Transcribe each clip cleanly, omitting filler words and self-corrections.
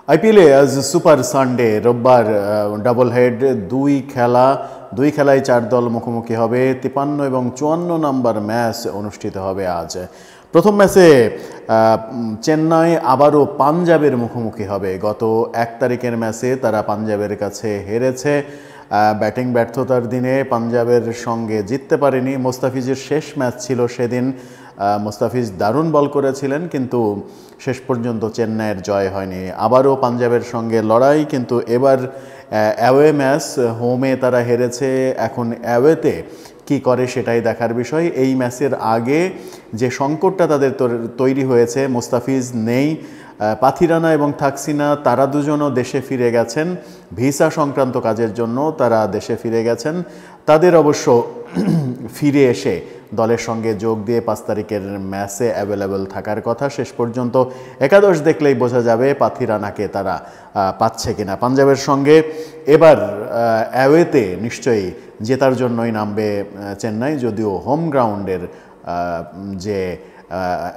আইপিএলে আজ super Sunday রোববার ডাবল হেড দুই খেলায় 4 দল মুখোমুখি হবে। 53 এবং 54 নম্বর ম্যাচ অনুষ্ঠিত হবে আজ। প্রথম ম্যাচে চেন্নাই আবারও পাঞ্জাবের মুখোমুখি হবে। গত 1 তারিখের ম্যাচে তারা পাঞ্জাবের কাছে হেরেছে। ব্যাটিং ব্যর্থতার দিনে পাঞ্জাবের সঙ্গে জিততে পারেনি। মোস্তাফিজের শেষ ম্যাচ ছিল সেদিন। মোস্তাফিজ দারুণ বল করেছিলেন, কিন্তু শেষ পর্যন্ত চেন্নাইয়ের জয় হয়নি। আবারও পাঞ্জাবের সঙ্গে লড়াই, কিন্তু এবার অ্যাওয়ে ম্যাচ। হোমে তারা হেরেছে, এখন অ্যাওয়েতে কি করে সেটাই দেখার বিষয়। এই ম্যাচের আগে যে সংকটটা তাদের তৈরি হয়েছে, মোস্তাফিজ নেই, পাথিরানা এবং থাকসিনা তারা দুজনও দেশে ফিরে গেছেন ভিসা সংক্রান্ত কাজের জন্য। তারা দেশে ফিরে গেছেন। তাদের অবশ্য ফিরে এসে দলের সঙ্গে যোগ দিয়ে 5 তারিখের ম্যাচে অ্যাভেলেবল থাকার কথা। শেষ পর্যন্ত একাদশ দেখলেই বোঝা যাবে পাথিরানাকে তারা পাচ্ছে কিনা। পাঞ্জাবের সঙ্গে এবার অ্যাওয়েতে নিশ্চয়ই জেতার জন্যই নামবে চেন্নাই, যদিও হোম গ্রাউন্ডের যে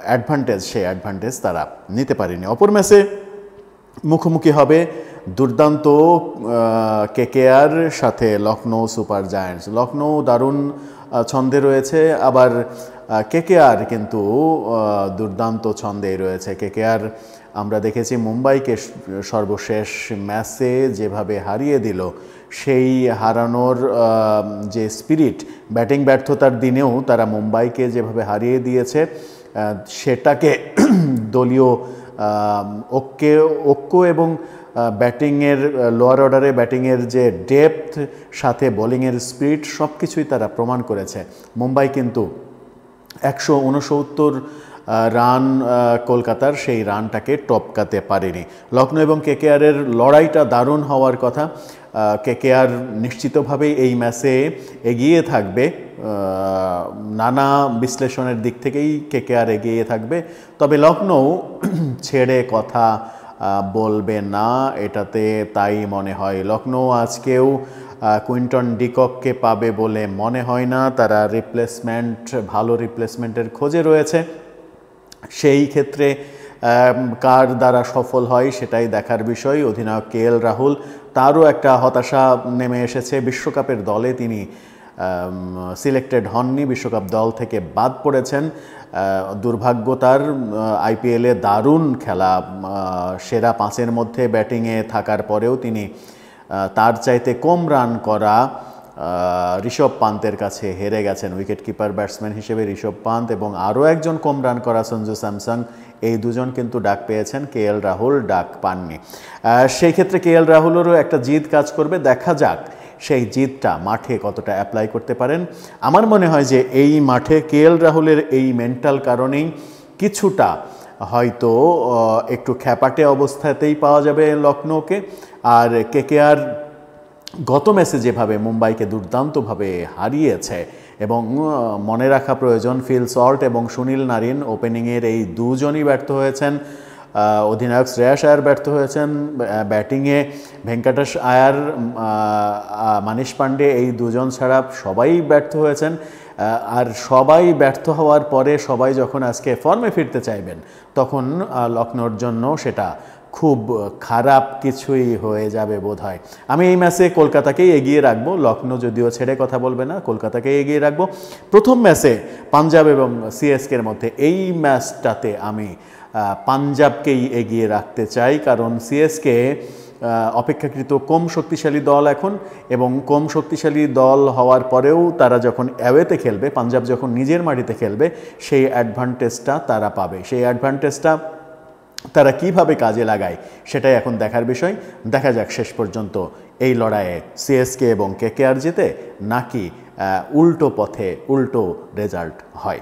অ্যাডভান্টেজ সেই অ্যাডভান্টেজ তারা নিতে পারেনি। অপর ম্যাচে মুখোমুখি হবে দুর্দান্ত কেকেআর সাথে লখনৌ সুপার জায়ান্টস। লখনৌ দারুণ ছন্দে রয়েছে, আবার কেকেআর কিন্তু দুর্দান্ত ছন্দেই রয়েছে। কেকেআর আমরা দেখেছি মুম্বাইকে সর্বশেষ ম্যাচে যেভাবে হারিয়ে দিল, সেই হারানোর যে স্পিরিট, ব্যাটিং ব্যর্থতার দিনেও তারা মুম্বাইকে যেভাবে হারিয়ে দিয়েছে, সেটাকে দলীয় ঐক্য এবং ব্যাটিংয়ের লোয়ার অর্ডারে ব্যাটিংয়ের যে ডেপথ, সাথে বোলিংয়ের স্পিড, সব কিছুই তারা প্রমাণ করেছে। মুম্বাই কিন্তু 169 রান কলকাতার, সেই রানটাকে টপকাতে পারেনি। লখনৌ এবং কেকেআরের লড়াইটা দারুণ হওয়ার কথা। কেকেআর নিশ্চিতভাবেই এই ম্যাচে এগিয়ে থাকবে, নানা বিশ্লেষণের দিক থেকেই কেকেআর এগিয়ে থাকবে। তবে লখনৌ ছেড়ে কথা বলবে না, এটাতে তাই মনে হয়। লখনৌ আজকেও কুইন্টন ডিককে পাবে বলে মনে হয় না। তারা ভালো রিপ্লেসমেন্টের খোঁজে রয়েছে। সেই ক্ষেত্রে কার দ্বারা সফল হয় সেটাই দেখার বিষয়। অধিনায়ক কেএল রাহুল, তারও একটা হতাশা নেমে এসেছে। বিশ্বকাপের দলে তিনি সিলেক্টেড হননি, বিশ্বকাপ দল থেকে বাদ পড়েছেন। দুর্ভাগ্য তার। আইপিএলে দারুণ খেলা, সেরা 5-এর মধ্যে ব্যাটিংয়ে থাকার পরেও তিনি তার চাইতে কম রান করা ঋষভ পান্তের কাছে হেরে গেছেন। উইকেট কিপার ব্যাটসম্যান হিসেবে ঋষভ পান্ত এবং আরও একজন কম রান করা সঞ্জু স্যামসং, এই দুজন কিন্তু ডাক পেয়েছেন, কেএল রাহুল ডাক পাননি। সেই ক্ষেত্রে কেএল রাহুলেরও একটা জিদ কাজ করবে। দেখা যাক সেই জিদটা মাঠে কতটা অ্যাপ্লাই করতে পারেন। আমার মনে হয় যে এই মাঠে কেএল রাহুলের এই মেন্টাল কারণেই কিছুটা হয়তো একটু খ্যাপাটে অবস্থাতেই পাওয়া যাবে লখনৌকে। আর কেকেআর গত ম্যাচে যেভাবে মুম্বাইকে দুর্দান্তভাবে হারিয়েছে, এবং মনে রাখা প্রয়োজন ফিল সল্ট এবং সুনীল নারিন ওপেনিংয়ের এই দুজনই ব্যর্থ হয়েছেন। অধিনায়ক শ্রেয়াস আয়ার ব্যর্থ হয়েছেন। ব্যাটিংয়ে ভেঙ্কটেশ আয়ার, মানিশ পান্ডে, এই দুজন ছাড়া সবাই ব্যর্থ হয়েছেন। আর সবাই ব্যর্থ হওয়ার পরে সবাই যখন আজকে ফর্মে ফিরতে চাইবেন, তখন লখনৌর জন্য সেটা খুব খারাপ কিছুই হয়ে যাবে বোধহয়। আমি এই ম্যাচে কলকাতাকেই এগিয়ে রাখবো। লখনৌ যদিও ছেড়ে কথা বলবে না, কলকাতাকেই এগিয়ে রাখবো। প্রথম ম্যাচে পাঞ্জাব এবং সিএসকের মধ্যে, এই ম্যাচটাতে আমি পাঞ্জাবকেই এগিয়ে রাখতে চাই, কারণ সিএসকে অপেক্ষাকৃত কম শক্তিশালী দল এখন, এবং কম শক্তিশালী দল হওয়ার পরেও তারা যখন অ্যাওয়েতে খেলবে, পাঞ্জাব যখন নিজের মাটিতে খেলবে, সেই অ্যাডভান্টেজটা তারা পাবে। সেই অ্যাডভান্টেজটা তারা কিভাবে কাজে লাগায় সেটাই এখন দেখার বিষয়। দেখা যাক শেষ পর্যন্ত এই লড়াইয়ে সিএসকে এবং কেকেআর জেতে, নাকি উল্টো পথে উল্টো রেজাল্ট হয়।